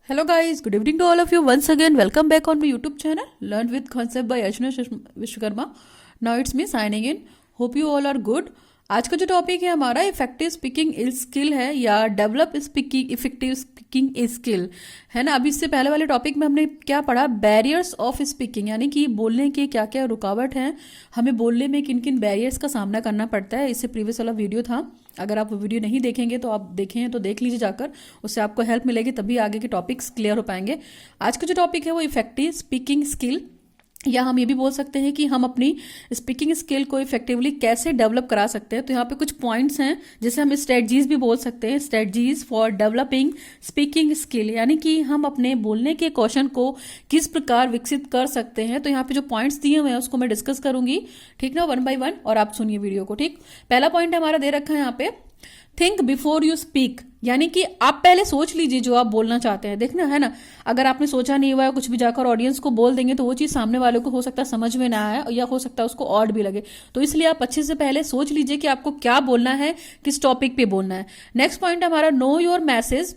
Hello guys, good evening to all of you once again. Welcome back on my YouTube channel Learn with Concept by Ashna Vishwakarma. Now it's me signing in. Hope you all are good. आज का जो topic है हमारा effective speaking skill है या develop speaking effective speaking skill है ना। अभी इससे पहले वाले टॉपिक में हमने क्या पढ़ा, बैरियर्स ऑफ स्पीकिंग, यानी कि बोलने के क्या क्या रुकावट हैं, हमें बोलने में किन किन बैरियर्स का सामना करना पड़ता है। इससे प्रीवियस वाला वीडियो था, अगर आप वो वीडियो नहीं देखेंगे तो आप देखें तो देख लीजिए जाकर, उससे आपको हेल्प मिलेगी, तभी आगे के टॉपिक्स क्लियर हो पाएंगे। आज का जो टॉपिक है वो इफेक्टिव स्पीकिंग स्किल, या हम ये भी बोल सकते हैं कि हम अपनी स्पीकिंग स्किल को इफेक्टिवली कैसे डेवलप करा सकते हैं। तो यहाँ पे कुछ पॉइंट्स हैं जिसे हम स्ट्रेटजीज भी बोल सकते हैं, strategies for developing speaking skill, यानी कि हम अपने बोलने के कौशल को किस प्रकार विकसित कर सकते हैं। तो यहाँ पे जो पॉइंट्स दिए हुए हैं उसको मैं डिस्कस करूंगी, ठीक ना, वन बाय वन, और आप सुनिए वीडियो को। ठीक, पहला पॉइंट हमारा दे रखा है यहाँ पे, थिंक बिफोर यू स्पीक, यानी कि आप पहले सोच लीजिए जो आप बोलना चाहते हैं। देखना है ना, अगर आपने सोचा नहीं हुआ है, कुछ भी जाकर ऑडियंस को बोल देंगे तो वो चीज सामने वाले को हो सकता है समझ में ना आए, या हो सकता है उसको ऑड भी लगे। तो इसलिए आप अच्छे से पहले सोच लीजिए कि आपको क्या बोलना है, किस टॉपिक पे बोलना है। नेक्स्ट पॉइंट हमारा know your message.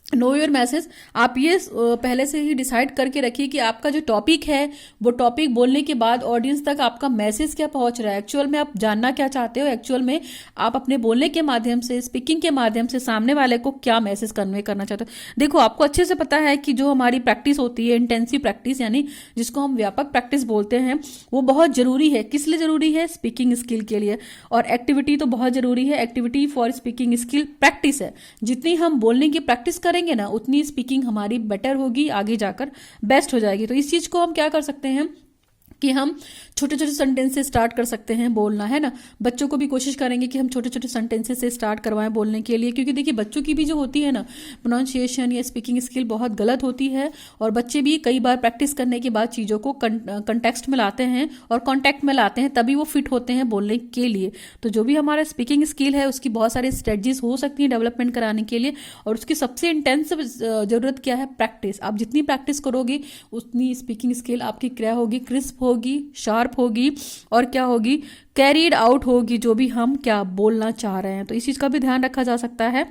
Know your message, आप ये पहले से ही डिसाइड करके रखिए कि आपका जो टॉपिक है वो टॉपिक बोलने के बाद ऑडियंस तक आपका मैसेज क्या पहुंच रहा है, एक्चुअल में आप जानना क्या चाहते हो, एक्चुअल में आप अपने बोलने के माध्यम से, स्पीकिंग के माध्यम से सामने वाले को क्या मैसेज कन्वे करना चाहते हो। देखो, आपको अच्छे से पता है कि जो हमारी प्रैक्टिस होती है, इंटेंसिव प्रैक्टिस, यानी जिसको हम व्यापक प्रैक्टिस बोलते हैं, वो बहुत जरूरी है। किस लिए जरूरी है? स्पीकिंग स्किल के लिए। और एक्टिविटी तो बहुत जरूरी है, activity for speaking skill practice है। जितनी हम बोलने की प्रैक्टिस करेंगे ना, उतनी स्पीकिंग हमारी बेटर होगी, आगे जाकर बेस्ट हो जाएगी। तो इस चीज को हम क्या कर सकते हैं कि हम छोटे छोटे सेंटेंस से स्टार्ट कर सकते हैं बोलना, है ना। बच्चों को भी कोशिश करेंगे कि हम छोटे छोटे सेंटेंसेस से स्टार्ट करवाएं बोलने के लिए, क्योंकि देखिए बच्चों की भी जो होती है ना प्रोनाउंसिएशन या स्पीकिंग स्किल बहुत गलत होती है, और बच्चे भी कई बार प्रैक्टिस करने के बाद चीज़ों को कंटेक्स्ट में लाते हैं और कॉन्टैक्ट में लाते हैं, तभी वो फिट होते हैं बोलने के लिए। तो जो भी हमारा स्पीकिंग स्किल है उसकी बहुत सारी स्ट्रेटजीज हो सकती हैं डेवलपमेंट कराने के लिए, और उसकी सबसे इंटेंसिव जरूरत क्या है? प्रैक्टिस। आप जितनी प्रैक्टिस करोगे उतनी स्पीकिंग स्किल आपकी क्या होगी? क्रिस्प होगी, शार्प होगी, और क्या होगी? कैरीड आउट होगी, जो भी हम क्या बोलना चाह रहे हैं। तो इस चीज का भी ध्यान रखा जा सकता है।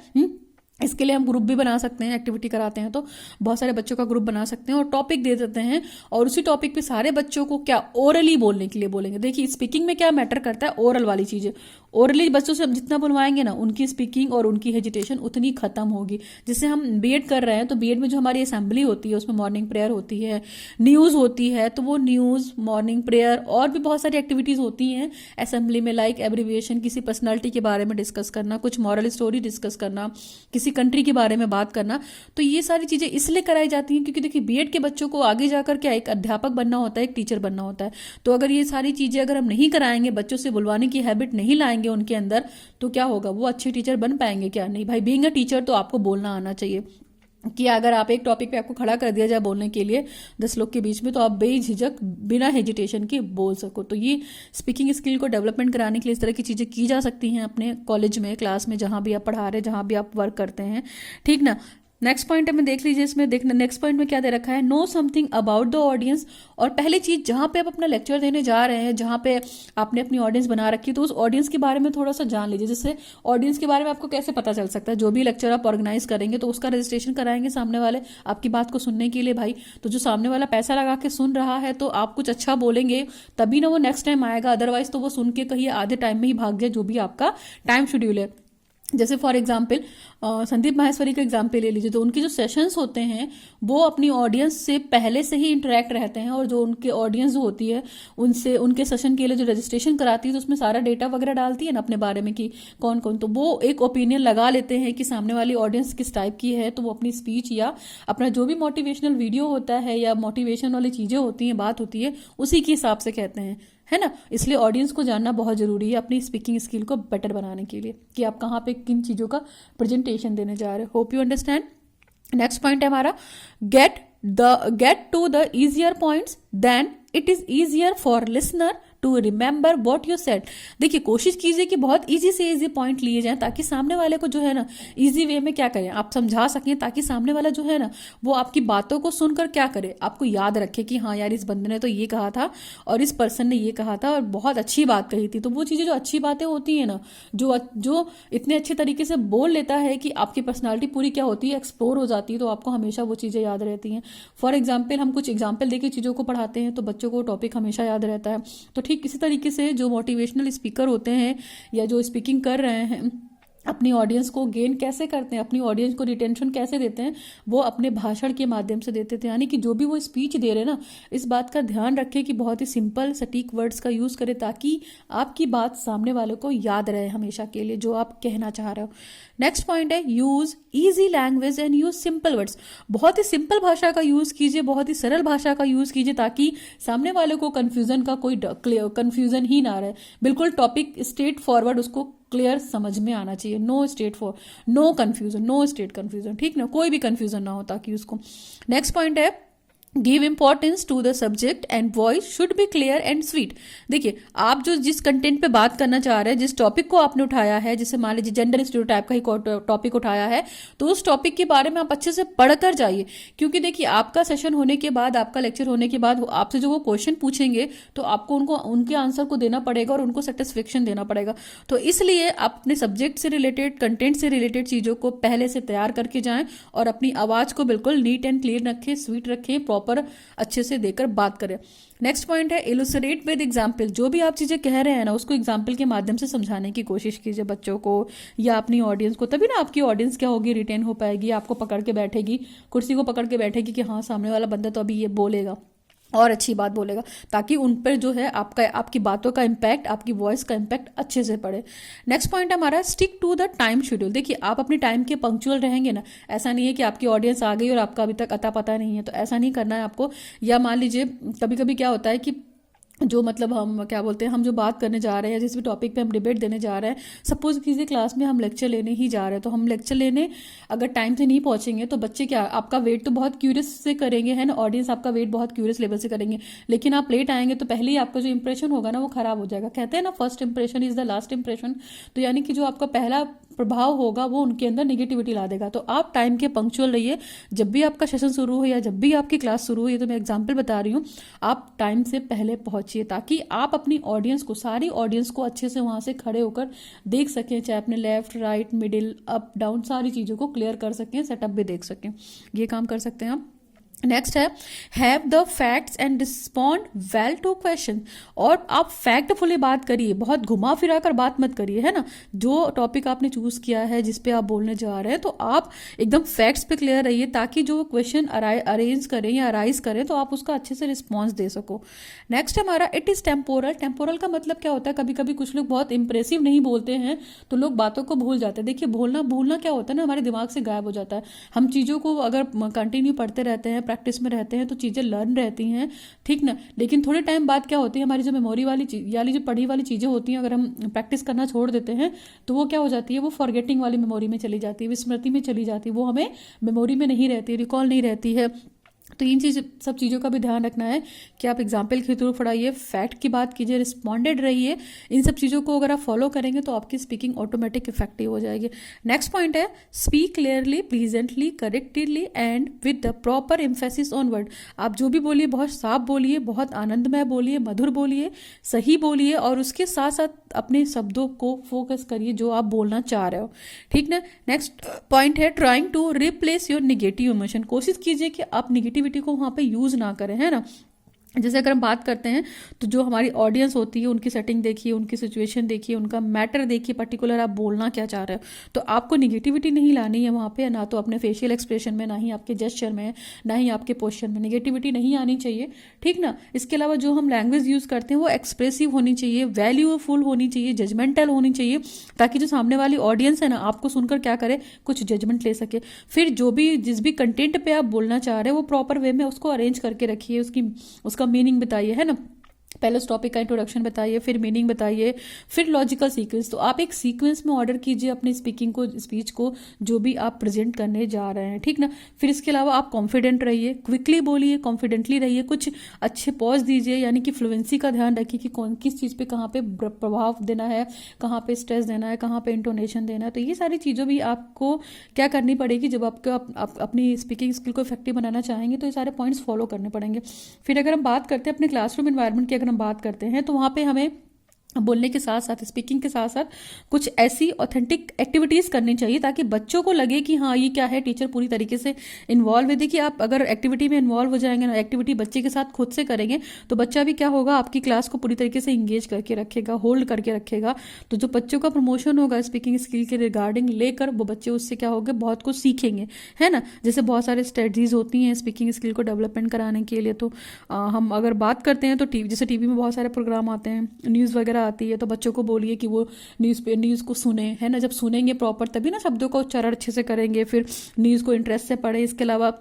इसके लिए हम ग्रुप भी बना सकते हैं, एक्टिविटी कराते हैं तो बहुत सारे बच्चों का ग्रुप बना सकते हैं और टॉपिक दे देते हैं, और उसी टॉपिक पे सारे बच्चों को क्या ओरली बोलने के लिए बोलेंगे। देखिए स्पीकिंग में क्या मैटर करता है? ओरल वाली चीजें। ओरली बच्चों से हम जितना बुलवाएंगे ना, उनकी स्पीकिंग और उनकी हेजिटेशन उतनी खत्म होगी। जैसे हम बीएड कर रहे हैं तो बीएड में जो हमारी असेंबली होती है उसमें मॉर्निंग प्रेयर होती है, न्यूज होती है, तो वो न्यूज, मॉर्निंग प्रेयर और भी बहुत सारी एक्टिविटीज होती हैं असेंबली में, लाइक एब्रीविएशन, किसी पर्सनैलिटी के बारे में डिस्कस करना, कुछ मॉरल स्टोरी डिस्कस करना, किसी कंट्री के बारे में बात करना। तो ये सारी चीजें इसलिए कराई जाती हैं क्योंकि देखिए बीएड के बच्चों को आगे जाकर क्या एक अध्यापक बनना होता है, एक टीचर बनना होता है। तो अगर ये सारी चीजें अगर हम नहीं कराएंगे, बच्चों से बुलवाने की हैबिट नहीं लाएंगे उनके अंदर, तो क्या होगा? वो अच्छे टीचर बन पाएंगे क्या? नहीं भाई, बीइंग अ टीचर तो आपको बोलना आना चाहिए। कि अगर आप एक टॉपिक पे आपको खड़ा कर दिया जाए बोलने के लिए 10 लोग के बीच में, तो आप बेझिझक बिना हेजिटेशन के बोल सको। तो ये स्पीकिंग स्किल को डेवलपमेंट कराने के लिए इस तरह की चीज़ें की जा सकती हैं अपने कॉलेज में, क्लास में, जहाँ भी आप पढ़ा रहे हैं, जहाँ भी आप वर्क करते हैं, ठीक ना। नेक्स्ट पॉइंट हमें देख लीजिए, इसमें देखना नेक्स्ट पॉइंट में क्या दे रखा है, know something about the audience. और पहली चीज, जहां पे आप अपना लेक्चर देने जा रहे हैं, जहां पे आपने अपनी ऑडियंस बना रखी है, तो उस ऑडियंस के बारे में थोड़ा सा जान लीजिए। जिससे ऑडियंस के बारे में आपको कैसे पता चल सकता है? जो भी लेक्चर आप ऑर्गेनाइज करेंगे तो उसका रजिस्ट्रेशन कराएंगे सामने वाले आपकी बात को सुनने के लिए भाई। तो जो सामने वाला पैसा लगा के सुन रहा है, तो आप कुछ अच्छा बोलेंगे तभी ना वो नेक्स्ट टाइम आएगा, अदरवाइज तो वो सुन के कहीं आधे टाइम में ही भाग जाए, जो भी आपका टाइम शेड्यूल है। जैसे फॉर एग्जाम्पल संदीप माहेश्वरी का एग्जाम्पल ले लीजिए, तो उनके जो सेशंस होते हैं वो अपनी ऑडियंस से पहले से ही इंटरेक्ट रहते हैं, और जो उनके ऑडियंस जो होती है उनसे, उनके सेशन के लिए जो रजिस्ट्रेशन कराती है, तो उसमें सारा डेटा वगैरह डालती है ना अपने बारे में कि कौन कौन, तो वो एक ओपिनियन लगा लेते हैं कि सामने वाली ऑडियंस किस टाइप की है। तो वो अपनी स्पीच या अपना जो भी मोटिवेशनल वीडियो होता है या मोटिवेशन वाली चीजें होती हैं, बात होती है, उसी के हिसाब से कहते हैं, है ना। इसलिए ऑडियंस को जानना बहुत जरूरी है अपनी स्पीकिंग स्किल को बेटर बनाने के लिए, कि आप कहाँ पे किन चीजों का प्रेजेंटेशन देने जा रहे हो। Hope you understand. Next point है हमारा, get to the easier points then it is easier for listener to remember what you said. देखिए कोशिश कीजिए कि बहुत इजी से इजी पॉइंट लिए जाएं ताकि सामने वाले को जो है ना इजी वे में क्या करें आप समझा सकें, ताकि सामने वाला जो है ना वो आपकी बातों को सुनकर क्या करे, आपको याद रखे कि हाँ यार इस बंदे ने तो ये कहा था और इस पर्सन ने ये कहा था और बहुत अच्छी बात कही थी। तो वो चीजें जो अच्छी बातें होती है ना, जो इतने अच्छे तरीके से बोल लेता है कि आपकी पर्सनालिटी पूरी क्या होती है, एक्सप्लोर हो जाती है, तो आपको हमेशा वो चीजें याद रहती हैं। फॉर एग्जाम्पल हम कुछ एग्जाम्पल देके चीजों को पढ़ाते हैं तो बच्चों को टॉपिक हमेशा याद रहता है। तो ठीक इसी तरीके से जो मोटिवेशनल स्पीकर होते हैं या जो स्पीकिंग कर रहे हैं अपनी ऑडियंस को गेन कैसे करते हैं, अपनी ऑडियंस को रिटेंशन कैसे देते हैं, वो अपने भाषण के माध्यम से देते थे। यानी कि जो भी वो स्पीच दे रहे हैं ना, इस बात का ध्यान रखें कि बहुत ही सिंपल सटीक वर्ड्स का यूज करें ताकि आपकी बात सामने वालों को याद रहे हमेशा के लिए जो आप कहना चाह रहे हो। नेक्स्ट पॉइंट है use easy language and use simple words. बहुत ही सिंपल भाषा का यूज कीजिए, बहुत ही सरल भाषा का यूज कीजिए ताकि सामने वाले को कंफ्यूजन ही ना रहे। बिल्कुल टॉपिक स्ट्रेट फॉरवर्ड उसको क्लियर समझ में आना चाहिए। No confusion, no state confusion, ठीक ना, कोई भी कंफ्यूजन ना हो ताकि उसको। नेक्स्ट पॉइंट है give importance to the subject and voice should be clear and sweet. देखिए आप जो जिस कंटेंट पे बात करना चाह रहे हैं, जिस टॉपिक को आपने उठाया है, जैसे मान लीजिए जेंडर स्टीरियोटाइप का ही टॉपिक उठाया है, तो उस टॉपिक के बारे में आप अच्छे से पढ़कर जाइए। क्योंकि देखिए आपका सेशन होने के बाद, आपका लेक्चर होने के बाद आपसे जो वो क्वेश्चन पूछेंगे तो आपको उनके आंसर को देना पड़ेगा और उनको सेटिस्फेक्शन देना पड़ेगा। तो इसलिए आप अपने सब्जेक्ट से रिलेटेड, कंटेंट से रिलेटेड चीजों को पहले से तैयार करके जाएं और अपनी आवाज को बिल्कुल नीट एंड क्लियर रखें, स्वीट रखें, पर अच्छे से देकर बात करें। नेक्स्ट पॉइंट है इलुस्ट्रेट विद एग्जाम्पल। जो भी आप चीजें कह रहे हैं ना उसको एग्जाम्पल के माध्यम से समझाने की कोशिश कीजिए बच्चों को या अपनी ऑडियंस को, तभी ना आपकी ऑडियंस क्या होगी, रिटेन हो पाएगी, आपको पकड़ के बैठेगी, कुर्सी को पकड़ के बैठेगी कि हाँ सामने वाला बंदा तो अभी ये बोलेगा और अच्छी बात बोलेगा, ताकि उन पर जो है आपकी बातों का इम्पैक्ट, आपकी वॉइस का इम्पैक्ट अच्छे से पड़े। नेक्स्ट पॉइंट हमारा stick to the time schedule. देखिए आप अपने टाइम के पंक्चुअल रहेंगे ना, ऐसा नहीं है कि आपकी ऑडियंस आ गई और आपका अभी तक अता पता नहीं है, तो ऐसा नहीं करना है आपको। या मान लीजिए कभी कभी क्या होता है कि जो मतलब हम क्या बोलते हैं, हम जो बात करने जा रहे हैं, जिस भी टॉपिक पे हम डिबेट देने जा रहे हैं, सपोज किसी क्लास में हम लेक्चर लेने ही जा रहे हैं, तो हम लेक्चर लेने अगर टाइम से नहीं पहुंचेंगे तो बच्चे क्या आपका वेट तो बहुत क्यूरियस से करेंगे, है ना, ऑडियंस आपका वेट बहुत क्यूरियस लेवल से करेंगे, लेकिन आप लेट आएंगे तो पहले ही आपका जो इंप्रेशन होगा ना वो खराब हो जाएगा। कहते हैं ना first impression is the last impression. तो यानी कि जो आपका पहला प्रभाव होगा वो उनके अंदर निगेटिविटी ला देगा। तो आप टाइम के पंक्चुअल रहिए। जब भी आपका सेशन शुरू हो या जब भी आपकी क्लास शुरू हो, ये तो मैं एग्जांपल बता रही हूँ, आप टाइम से पहले पहुंचिए ताकि आप अपनी ऑडियंस को, सारी ऑडियंस को अच्छे से वहां से खड़े होकर देख सकें, चाहे अपने left right middle up down सारी चीजों को क्लियर कर सकें, सेटअप भी देख सकें। ये काम कर सकते हैं आप। नेक्स्ट है have the facts and respond well to question. और आप फैक्टफुली बात करिए, बहुत घुमा फिरा कर बात मत करिए, है ना। जो टॉपिक आपने चूज किया है, जिस पे आप बोलने जा रहे हैं, तो आप एकदम फैक्ट्स पे क्लियर रहिए ताकि जो क्वेश्चन अरेंज करें या अराइज करें तो आप उसका अच्छे से रिस्पॉन्स दे सको। नेक्स्ट हमारा इट इज टेम्पोरल। टेम्पोरल का मतलब क्या होता है, कभी कभी कुछ लोग बहुत इंप्रेसिव नहीं बोलते हैं तो लोग बातों को भूल जाते हैं। देखिए भूलना क्या होता है ना, हमारे दिमाग से गायब हो जाता है। हम चीजों को अगर कंटिन्यू पढ़ते रहते हैं, प्रैक्टिस में रहते हैं, तो चीजें लर्न रहती हैं, ठीक ना। लेकिन थोड़े टाइम बाद क्या होती है, हमारी जो मेमोरी वाली यानी जो पढ़ी वाली चीजें होती हैं, अगर हम प्रैक्टिस करना छोड़ देते हैं तो वो क्या हो जाती है, वो फॉरगेटिंग वाली मेमोरी में चली जाती है, विस्मृति में चली जाती है, वो हमें मेमोरी में नहीं रहती, रिकॉल नहीं रहती है। तो इन सब चीज़ों का भी ध्यान रखना है कि आप एग्जाम्पल के थ्रू पढ़ाइए, फैक्ट की बात कीजिए, रिस्पॉन्डेड रहिए। इन सब चीज़ों को अगर आप फॉलो करेंगे तो आपकी स्पीकिंग ऑटोमेटिक इफेक्टिव हो जाएगी। नेक्स्ट पॉइंट है speak clearly, pleasantly, correctly and with the proper emphasis on word. आप जो भी बोलिए बहुत साफ बोलिए, बहुत आनंदमय बोलिए, मधुर बोलिए, सही बोलिए और उसके साथ साथ अपने शब्दों को फोकस करिए जो आप बोलना चाह रहे हो, ठीक ना। नेक्स्ट पॉइंट है trying to replace your negative emotion. कोशिश कीजिए कि आप निगेटिविटी को वहां पे यूज ना करें, है ना। जैसे अगर हम बात करते हैं तो जो हमारी ऑडियंस होती है उनकी सेटिंग देखिए, उनकी सिचुएशन देखिए, उनका मैटर देखिए, पर्टिकुलर आप बोलना क्या चाह रहे हो। तो आपको निगेटिविटी नहीं लानी है वहाँ पे, ना तो अपने फेशियल एक्सप्रेशन में, ना ही आपके जेस्चर में, ना ही आपके पोस्चर में निगेटिविटी नहीं आनी चाहिए, ठीक ना। इसके अलावा जो हम लैंग्वेज यूज करते हैं वो एक्सप्रेसिव होनी चाहिए, वैल्यूफुल होनी चाहिए, जजमेंटल होनी चाहिए, ताकि जो सामने वाली ऑडियंस है ना आपको सुनकर क्या करे, कुछ जजमेंट ले सके। फिर जिस भी कंटेंट पे आप बोलना चाह रहे हैं वो प्रॉपर वे में उसको अरेंज करके रखिए, उसका मीनिंग बताइए, है ना। पहले उस टॉपिक का इंट्रोडक्शन बताइए, फिर मीनिंग बताइए, फिर लॉजिकल सीक्वेंस। तो आप एक सीक्वेंस में ऑर्डर कीजिए अपनी स्पीच को जो भी आप प्रेजेंट करने जा रहे हैं, ठीक ना। फिर इसके अलावा आप कॉन्फिडेंट रहिए, क्विकली बोलिए, कॉन्फिडेंटली रहिए, कुछ अच्छे पॉज दीजिए, यानी कि फ्लुएंसी का ध्यान रखिए कि कौन किस चीज़ पे कहाँ पे प्रभाव देना है, कहाँ पे स्ट्रेस देना है, कहाँ पे इंटोनेशन देना है। तो ये सारी चीज़ों भी आपको क्या करनी पड़ेगी जब आपको अपनी स्पीकिंग स्किल को इफेक्टिव बनाना चाहेंगे, तो ये सारे पॉइंट्स फॉलो करने पड़ेंगे। फिर अगर हम बात करते हैं अपने क्लासरूम एनवायरनमेंट की, अगर हम बात करते हैं तो वहाँ पे हमें बोलने के साथ साथ, स्पीकिंग के साथ साथ कुछ ऐसी ऑथेंटिक एक्टिविटीज़ करनी चाहिए ताकि बच्चों को लगे कि हाँ ये क्या है, टीचर पूरी तरीके से इन्वॉल्व है। देखिए आप अगर एक्टिविटी में इन्वॉल्व हो जाएंगे ना, एक्टिविटी बच्चे के साथ खुद से करेंगे, तो बच्चा भी क्या होगा, आपकी क्लास को पूरी तरीके से इंगेज करके रखेगा, होल्ड करके रखेगा। तो जो बच्चों का प्रमोशन होगा स्पीकिंग स्किल के रिगार्डिंग लेकर, वो बच्चे उससे क्या होगा, बहुत कुछ सीखेंगे, है ना। जैसे बहुत सारे स्ट्रेटजीज होती हैं स्पीकिंग स्किल को डेवलपमेंट कराने के लिए। तो हम अगर बात करते हैं तो जैसे टीवी में बहुत सारे प्रोग्राम आते हैं, न्यूज़ वगैरह आती है, तो बच्चों को बोलिए कि वो न्यूज़ को सुने, है ना। जब सुनेंगे प्रॉपर तभी ना शब्दों का उच्चारण अच्छे से करेंगे, फिर न्यूज़ को इंटरेस्ट से पढ़े। इसके अलावा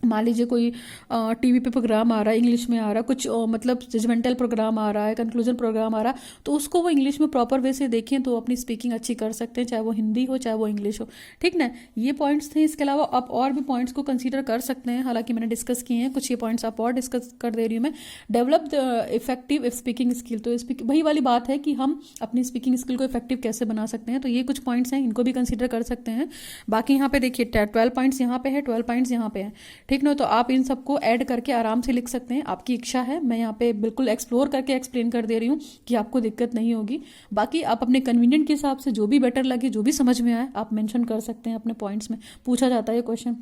मान लीजिए कोई टीवी पे प्रोग्राम आ रहा है, इंग्लिश में आ रहा है, कुछ मतलब जजमेंटल प्रोग्राम आ रहा है, कंक्लूजन प्रोग्राम आ रहा है, तो उसको वो इंग्लिश में प्रॉपर वे से देखें तो अपनी स्पीकिंग अच्छी कर सकते हैं, चाहे वो हिंदी हो चाहे वो इंग्लिश हो, ठीक ना। ये पॉइंट्स थे। इसके अलावा आप और भी पॉइंट्स को कंसीडर कर सकते हैं, हालांकि मैंने डिस्कस किए हैं, कुछ ये पॉइंट्स आप और डिस्कस कर दे रही हूँ मैं। Develop the effective speaking skill, तो वही वाली बात है कि हम अपनी स्पीकिंग स्किल को इफेक्टिव कैसे बना सकते हैं। तो ये कुछ पॉइंट्स हैं, इनको भी कंसीडर कर सकते हैं। बाकी यहाँ पे देखिए 12 पॉइंट्स यहाँ पे है, 12 पॉइंट्स यहाँ पे है, ठीक ना। तो आप इन सबको ऐड करके आराम से लिख सकते हैं, आपकी इच्छा है। मैं यहाँ पे बिल्कुल एक्सप्लोर करके एक्सप्लेन कर दे रही हूँ कि आपको दिक्कत नहीं होगी। बाकी आप अपने कन्वीनियंट के हिसाब से जो भी बेटर लगे, जो भी समझ में आए, आप मेंशन कर सकते हैं अपने पॉइंट्स में। पूछा जाता है ये क्वेश्चन।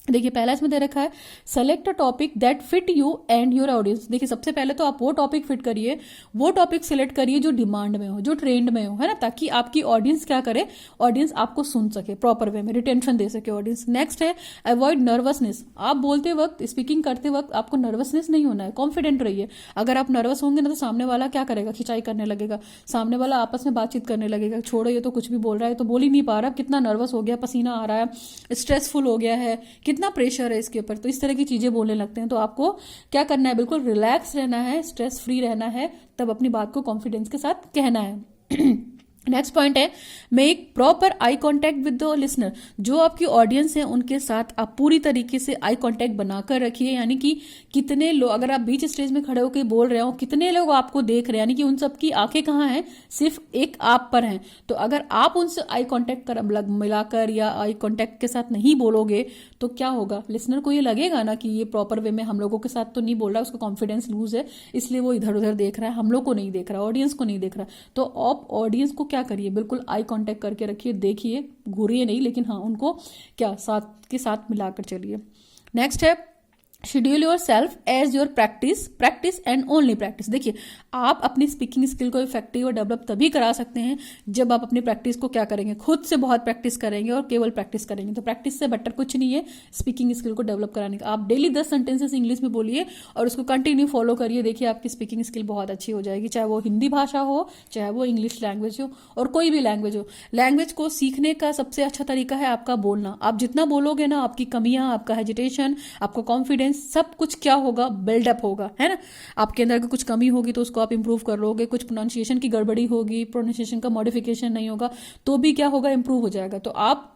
देखिए पहला इसमें दे रखा है, select a topic that fit you and your audience. देखिए सबसे पहले तो आप वो टॉपिक फिट करिए, वो टॉपिक सिलेक्ट करिए जो डिमांड में हो, जो ट्रेंड में हो, है ना, ताकि आपकी ऑडियंस क्या करे, ऑडियंस आपको सुन सके प्रॉपर वे में, रिटेंशन दे सके ऑडियंस। नेक्स्ट है, अवॉइड नर्वसनेस। आप बोलते वक्त, स्पीकिंग करते वक्त आपको नर्वसनेस नहीं होना है, कॉन्फिडेंट रहिए। अगर आप नर्वस होंगे ना तो सामने वाला क्या करेगा, खिंचाई करने लगेगा, सामने वाला आपस में बातचीत करने लगेगा, छोड़ो ये तो कुछ भी बोल रहा है, तो बोल ही नहीं पा रहा, कितना नर्वस हो गया, पसीना आ रहा है, स्ट्रेसफुल हो गया है, कितना प्रेशर है इसके ऊपर। तो इस तरह की चीजें बोलने लगते हैं। तो आपको क्या करना है, बिल्कुल रिलैक्स रहना है, स्ट्रेस फ्री रहना है, तब अपनी बात को कॉन्फिडेंस के साथ कहना है। नेक्स्ट पॉइंट है, make proper eye contact with the listener. जो आपकी ऑडियंस है उनके साथ आप पूरी तरीके से आई कांटेक्ट बनाकर रखिए, यानी कि कितने लोग, अगर आप बीच स्टेज में खड़े होकर बोल रहे हो, कितने लोग आपको देख रहे हैं, यानी कि उन सबकी आंखें कहाँ हैं, सिर्फ एक आप पर हैं। तो अगर आप उनसे आई कांटेक्ट मिलाकर या आई कांटेक्ट के साथ नहीं बोलोगे तो क्या होगा, लिसनर को ये लगेगा ना कि ये प्रॉपर वे में हम लोगों के साथ तो नहीं बोल रहा, उसका कॉन्फिडेंस लूज है, इसलिए वो इधर उधर देख रहा है, हम लोग को नहीं देख रहा, ऑडियंस को नहीं देख रहा। तो आप ऑडियंस को क्या करिए, बिल्कुल आई कांटेक्ट करके रखिए, देखिए, घूरिए नहीं, लेकिन हाँ उनको क्या साथ के साथ मिलाकर चलिए। नेक्स्ट है, schedule yourself as your practice and only practice. देखिए आप अपनी स्पीकिंग स्किल को इफेक्टिव और डेवलप तभी करा सकते हैं जब आप अपनी प्रैक्टिस को क्या करेंगे, खुद से बहुत प्रैक्टिस करेंगे और केवल प्रैक्टिस करेंगे। तो प्रैक्टिस से बेटर कुछ नहीं है स्पीकिंग स्किल को डेवलप कराने का। आप डेली 10 सेंटेंसेस इंग्लिश में बोलिए और उसको कंटिन्यू फॉलो करिए, देखिए आपकी स्पीकिंग स्किल बहुत अच्छी हो जाएगी, चाहे वो हिंदी भाषा हो, चाहे वो इंग्लिश लैंग्वेज हो, और कोई भी लैंग्वेज हो। लैंग्वेज को सीखने का सबसे अच्छा तरीका है आपका बोलना। आप जितना बोलोगे ना, आपकी कमियां, आपका हेजिटेशन, आपका कॉन्फिडेंस, सब कुछ क्या होगा, बिल्डअप होगा, है ना। आपके अंदर अगर कुछ कमी होगी तो उसको आप इंप्रूव कर लोगे, कुछ प्रोनाउंसिएशन की गड़बड़ी होगी, प्रोनाउंसिएशन का मॉडिफिकेशन नहीं होगा, तो भी क्या होगा, इंप्रूव हो जाएगा। तो आप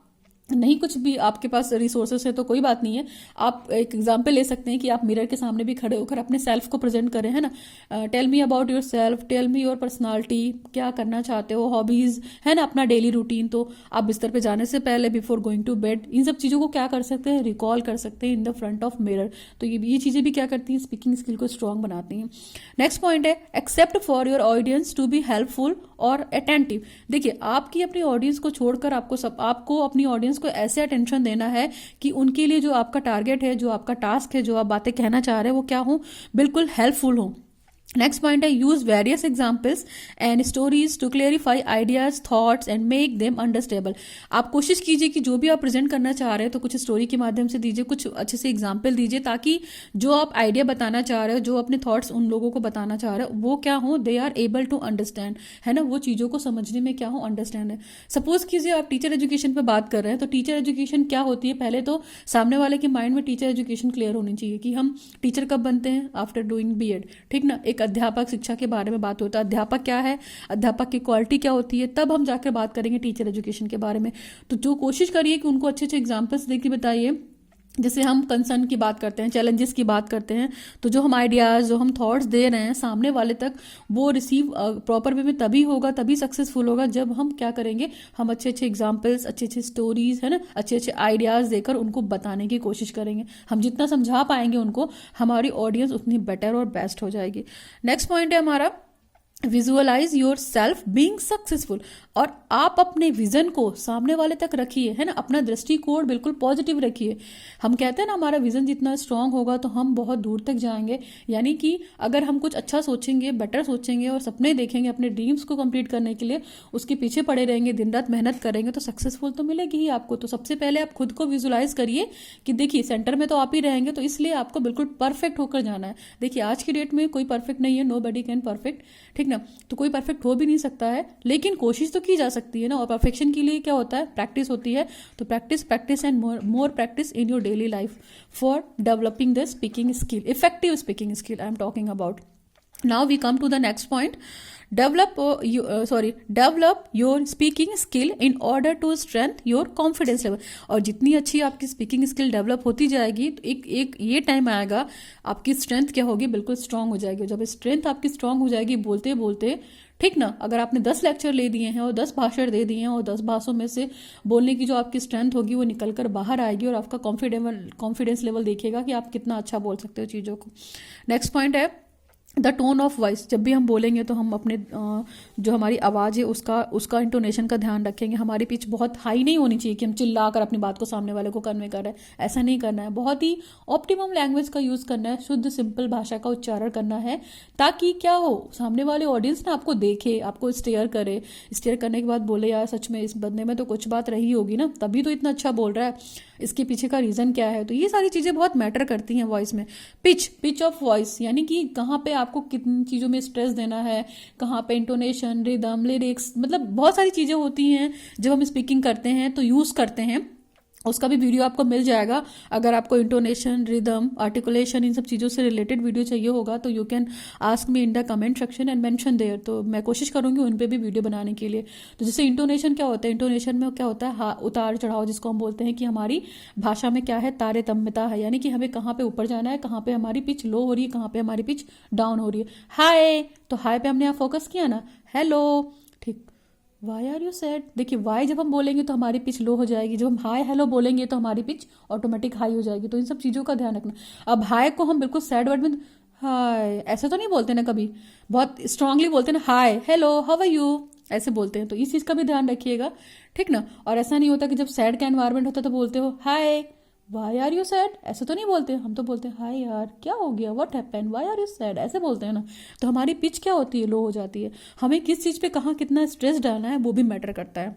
नहीं, कुछ भी आपके पास रिसोर्सेस है तो कोई बात नहीं है, आप एक एग्जांपल ले सकते हैं कि आप मिरर के सामने भी खड़े होकर अपने सेल्फ को प्रेजेंट करें, है ना। Tell me about yourself, tell me your personality, क्या करना चाहते हो, हॉबीज, है ना, अपना डेली रूटीन। तो आप बिस्तर पे जाने से पहले, बिफोर गोइंग टू बेड, इन सब चीज़ों को क्या कर सकते हैं, रिकॉल कर सकते हैं in the front of mirror. तो ये चीज़ें भी क्या करती हैं, स्पीकिंग स्किल को स्ट्रॉन्ग बनाती हैं। नेक्स्ट पॉइंट है, except for your audience to be helpful और अटेंटिव। देखिए आपकी अपनी ऑडियंस को छोड़कर आपको अपनी ऑडियंस को ऐसे अटेंशन देना है कि उनके लिए जो आपका टारगेट है, जो आपका टास्क है, जो आप बातें कहना चाह रहे हैं, वो क्या हो, बिल्कुल हेल्पफुल हो। नेक्स्ट पॉइंट है, use various examples and stories to clarify ideas, thoughts and make them understandable. आप कोशिश कीजिए कि जो भी आप प्रेजेंट करना चाह रहे हैं तो कुछ स्टोरी के माध्यम से दीजिए, कुछ अच्छे से एग्जाम्पल दीजिए, ताकि जो आप आइडिया बताना चाह रहे हो, जो अपने थॉट्स उन लोगों को बताना चाह रहे हो, वो क्या हो, they are able to understand, है ना, वो चीज़ों को समझने में क्या हो, अंडरस्टैंड है। सपोज कीजिए आप टीचर एजुकेशन पर बात कर रहे हैं, तो टीचर एजुकेशन क्या होती है, पहले तो सामने वाले के माइंड में टीचर एजुकेशन क्लियर होनी चाहिए कि हम टीचर कब बनते हैं, आफ्टर डूइंग बीएड, ठीक ना। एक एक अध्यापक शिक्षा के बारे में बात होता है, अध्यापक क्या है, अध्यापक की क्वालिटी क्या होती है, तब हम जाकर बात करेंगे टीचर एजुकेशन के बारे में। तो जो कोशिश करिए कि उनको अच्छे अच्छे एग्जाम्पल्स देके बताइए। जैसे हम कंसर्न की बात करते हैं, चैलेंजेस की बात करते हैं, तो जो हम आइडियाज़, जो हम थॉट्स दे रहे हैं सामने वाले तक, वो रिसीव प्रॉपर वे में तभी होगा, तभी सक्सेसफुल होगा जब हम क्या करेंगे, हम अच्छे अच्छे एग्जाम्पल्स, अच्छे अच्छे स्टोरीज है ना, अच्छे अच्छे आइडियाज़ देकर उनको बताने की कोशिश करेंगे। हम जितना समझा पाएंगे उनको, हमारी ऑडियंस उतनी बेटर और बेस्ट हो जाएगी। नेक्स्ट पॉइंट है हमारा visualise yourself being successful. और आप अपने विजन को सामने वाले तक रखिए, है ना, अपना दृष्टिकोण बिल्कुल पॉजिटिव रखिए। हम कहते हैं ना, हमारा विजन जितना स्ट्रांग होगा तो हम बहुत दूर तक जाएंगे। यानी कि अगर हम कुछ अच्छा सोचेंगे, बेटर सोचेंगे और सपने देखेंगे अपने ड्रीम्स को कंप्लीट करने के लिए, उसके पीछे पड़े रहेंगे, दिन रात मेहनत करेंगे, तो सक्सेसफुल तो मिलेगी ही आपको। तो सबसे पहले आप खुद को विजुअलाइज करिए कि देखिए सेंटर में तो आप ही रहेंगे, तो इसलिए आपको बिल्कुल परफेक्ट होकर जाना है। देखिए आज की डेट में कोई परफेक्ट नहीं है, नो बडी कैन परफेक्ट, ठीक ना, तो कोई परफेक्ट हो भी नहीं सकता है, लेकिन कोशिश तो की जा सकती है ना। और परफेक्शन के लिए क्या होता है, प्रैक्टिस होती है। तो practice practice and more practice in your daily life for developing the speaking skill, effective speaking skill I am talking about. Now we come to the next point. Develop your speaking skill in order to strengthen your confidence level. और जितनी अच्छी आपकी speaking skill develop होती जाएगी, तो एक ये time आएगा आपकी स्ट्रेंथ क्या होगी, बिल्कुल स्ट्रांग हो जाएगी। जब स्ट्रेंथ आपकी स्ट्रांग हो जाएगी बोलते बोलते, ठीक ना, अगर आपने 10 लेक्चर ले दिए हैं और 10 भाषण दे दिए हैं और 10 भाषणों में से बोलने की जो आपकी स्ट्रेंथ होगी वो निकल कर बाहर आएगी और आपका कॉन्फिडेंस लेवल देखिएगा कि आप कितना अच्छा बोल सकते हो चीज़ों को। नेक्स्ट पॉइंट है द टोन ऑफ वॉइस। जब भी हम बोलेंगे तो हम अपने जो हमारी आवाज़ है उसका इंटोनेशन का ध्यान रखेंगे। हमारी पिच बहुत हाई नहीं होनी चाहिए कि हम चिल्ला कर अपनी बात को सामने वाले को कन्वे कर रहे हैं, ऐसा नहीं करना है। बहुत ही ऑप्टिमम लैंग्वेज का यूज़ करना है, शुद्ध सिंपल भाषा का उच्चारण करना है, ताकि क्या हो, सामने वाले ऑडियंस ना आपको देखे, आपको स्टेयर करे, स्टेयर करने के बाद बोले यार सच में इस बंदे में तो कुछ बात रही होगी ना, तभी तो इतना अच्छा बोल रहा है, इसके पीछे का रीज़न क्या है। तो ये सारी चीज़ें बहुत मैटर करती हैं वॉइस में। पिच ऑफ वॉइस, यानी कि कहाँ पे आपको कितनी चीज़ों में स्ट्रेस देना है, कहाँ पे इंटोनेशन, रिदम, लिरिक्स, मतलब बहुत सारी चीज़ें होती हैं जब हम स्पीकिंग करते हैं तो यूज़ करते हैं। उसका भी वीडियो आपको मिल जाएगा। अगर आपको इंटोनेशन, रिदम, आर्टिकुलेशन, इन सब चीज़ों से रिलेटेड वीडियो चाहिए होगा तो you can ask me in the comment section and mention there. तो मैं कोशिश करूंगी उन पे भी वीडियो बनाने के लिए। तो जैसे इंटोनेशन क्या होता है, इंटोनेशन में क्या होता है, उतार चढ़ाव, जिसको हम बोलते हैं कि हमारी भाषा में क्या है, तारतम्यता है, यानी कि हमें कहाँ पे ऊपर जाना है, कहाँ पे हमारी पिच लो हो रही है, कहाँ पे हमारी पिच डाउन हो रही है। हाय, तो हाय पे हमने यहाँ फोकस किया ना, हेलो, ठीक। वाई आर यू सैड, देखिए वाई जब हम बोलेंगे तो हमारी पिच लो हो जाएगी, जब हम हाय हेलो बोलेंगे तो हमारी पिच ऑटोमेटिक हाई हो जाएगी। तो इन सब चीज़ों का ध्यान रखना। अब हाय को हम बिल्कुल सैड वर्ड में हाय ऐसे तो नहीं बोलते ना, कभी बहुत स्ट्रांगली बोलते ना, hi hello how are you, ऐसे बोलते हैं। तो इस चीज़ का भी ध्यान रखिएगा, ठीक ना। और ऐसा नहीं होता कि जब सैड का एनवायरमेंट होता तो बोलते हो हाय वाई आर यू सैड, ऐसे तो नहीं बोलते। हम तो बोलते हैं हाय यार क्या हो गया, what happened, why are you sad, ऐसे बोलते हैं ना। तो हमारी पिच क्या होती है, लो हो जाती है। हमें किस चीज़ पे कहाँ कितना स्ट्रेस डालना है वो भी मैटर करता है।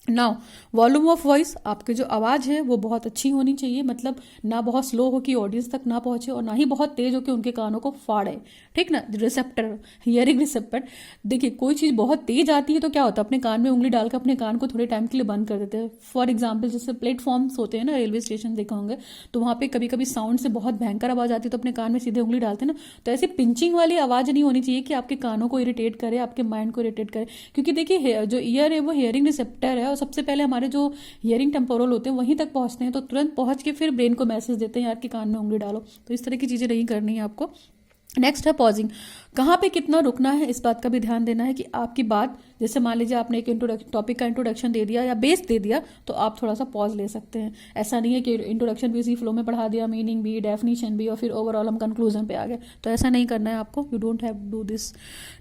नाउ वॉल्यूम ऑफ वॉइस, आपकी जो आवाज़ है वो बहुत अच्छी होनी चाहिए, मतलब ना बहुत स्लो हो कि ऑडियंस तक ना पहुंचे और ना ही बहुत तेज हो कि उनके कानों को फाड़े, ठीक ना। रिसेप्टर, हियरिंग रिसेप्टर, देखिए कोई चीज़ बहुत तेज आती है तो क्या होता है, अपने कान में उंगली डालकर अपने कान को थोड़े टाइम के लिए बंद कर देते हैं। फॉर एग्जाम्पल जैसे प्लेटफॉर्म्स होते हैं ना, रेलवे स्टेशन देखा होंगे, तो वहाँ पे कभी कभी साउंड से बहुत भयंकर आवाज़ आती है तो अपने कान में सीधे उंगली डालते हैं ना। तो ऐसी पिंचिंग वाली आवाज़ नहीं होनी चाहिए कि आपके कानों को इरिटेट करे, आपके माइंड को इरिटेट करे, क्योंकि देखिए जो ईयर है वो हियरिंग रिसेप्टर है और सबसे पहले हमारे जो हियरिंग टेम्पोरल होते हैं वहीं तक पहुंचते हैं, तो तुरंत पहुंच के फिर ब्रेन को मैसेज देते हैं यार कि कान में उंगली डालो। तो इस तरह की चीज़ें नहीं करनी है आपको। नेक्स्ट है पॉजिंग, कहाँ पे कितना रुकना है इस बात का भी ध्यान देना है कि आपकी बात, जैसे मान लीजिए आपने एक टॉपिक का इंट्रोडक्शन दे दिया या बेस दे दिया तो आप थोड़ा सा पॉज ले सकते हैं। ऐसा नहीं है कि इंट्रोडक्शन भी इसी फ्लो में पढ़ा दिया, मीनिंग भी, डेफिनेशन भी, और फिर ओवरऑल हम कंक्लूजन पे आ गए, तो ऐसा नहीं करना है आपको। You don't have do this.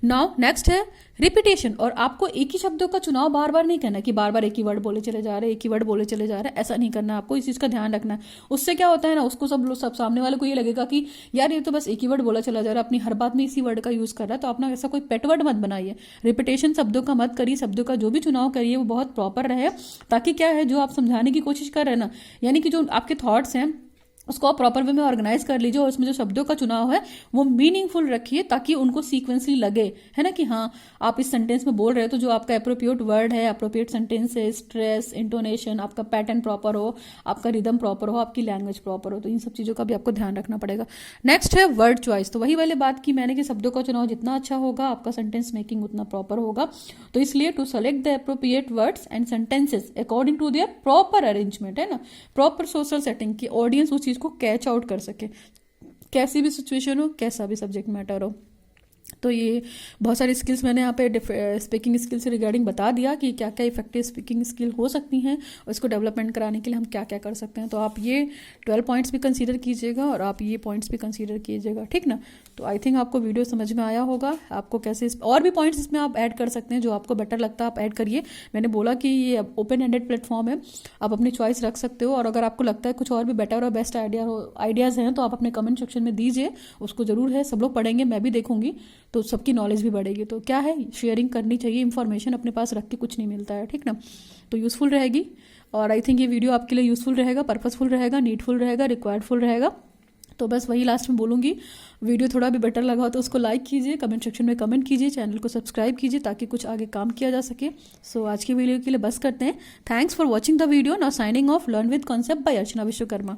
Now next है रिपीटेशन, और आपको एक ही शब्दों का चुनाव बार बार नहीं करना कि बार बार एक ही वर्ड बोले चले जा रहे, एक ही वर्ड बोले चले जा रहे, ऐसा नहीं करना। आपको इस चीज़ का ध्यान रखना है। उससे क्या होता है ना, उसको सब सामने वाले को ये लगेगा कि यार ये तो बस एक ही वर्ड बोला चला जा रहा है, अपनी हर बात में इसी वर्ड का यूज कर रहा है। तो अपना ऐसा कोई पेट वर्ड मत बनाइए, रिपीटेशन शब्दों का मत करिए, शब्दों का जो भी चुनाव करिए वो बहुत प्रॉपर रहे, ताकि क्या है जो आप समझाने की कोशिश कर रहे हैं ना, यानी कि जो आपके थॉट्स हैं उसको आप प्रॉपर वे में ऑर्गेनाइज कर लीजिए और उसमें जो शब्दों का चुनाव है वो मीनिंगफुल रखिए, ताकि उनको सीक्वेंसली लगे, है ना, कि हाँ आप इस सेंटेंस में बोल रहे हो तो जो आपका अप्रोप्रिएट वर्ड है, अप्रोप्रिएट सेंटेंस है, स्ट्रेस, इंटोनेशन, आपका पैटर्न प्रॉपर हो, आपका रिदम प्रॉपर हो, आपकी लैंग्वेज प्रॉपर हो, तो इन सब चीज़ों का भी आपको ध्यान रखना पड़ेगा। नेक्स्ट है वर्ड चॉइस। तो वही वाली बात की मैंने कि शब्दों का चुनाव जितना अच्छा होगा आपका सेंटेंस मेकिंग उतना प्रॉपर होगा। तो इसलिए to select the appropriate words and sentences according to their proper arrangement, है ना, प्रॉपर सोशल सेटिंग की ऑडियंस उस चीज़ को कैच आउट कर सके, कैसी भी सिचुएशन हो, कैसा भी सब्जेक्ट मैटर हो। तो ये बहुत सारी स्किल्स मैंने यहाँ पे स्पीकिंग स्किल से रिगार्डिंग बता दिया कि क्या क्या इफेक्टिव स्पीकिंग स्किल हो सकती हैं और इसको डेवलपमेंट कराने के लिए हम क्या क्या कर सकते हैं। तो आप ये 12 पॉइंट्स भी कंसीडर कीजिएगा और आप ये पॉइंट्स भी कंसीडर कीजिएगा, ठीक ना। तो आई थिंक आपको वीडियो समझ में आया होगा। आपको कैसे और भी पॉइंट्स इसमें आप ऐड कर सकते हैं, जो आपको बेटर लगता है आप ऐड करिए। मैंने बोला कि ये ओपन एंडेड प्लेटफॉर्म है, आप अपनी चॉइस रख सकते हो, और अगर आपको लगता है कुछ और भी बेटर और बेस्ट आइडियाज़ हैं तो आप अपने कमेंट सेक्शन में दीजिए। उसको ज़रूर है, सब लोग पढ़ेंगे, मैं भी देखूंगी, तो सबकी नॉलेज भी बढ़ेगी। तो क्या है, शेयरिंग करनी चाहिए, इन्फॉर्मेशन अपने पास रख के कुछ नहीं मिलता है, ठीक ना। तो यूज़फुल रहेगी, और आई थिंक ये वीडियो आपके लिए यूज़फुल रहेगा, पर्पसफुल रहेगा, नीडफुल रहेगा, रिक्वायर्डफुल रहेगा। तो बस वही लास्ट में बोलूँगी, वीडियो थोड़ा भी बेटर लगा हो तो उसको लाइक कीजिए, कमेंट सेक्शन में कमेंट कीजिए, चैनल को सब्सक्राइब कीजिए ताकि कुछ आगे काम किया जा सके। सो आज की वीडियो के लिए बस करते हैं। Thanks for watching the video. Now signing off, learn with concept bye Archana Vishwakarma.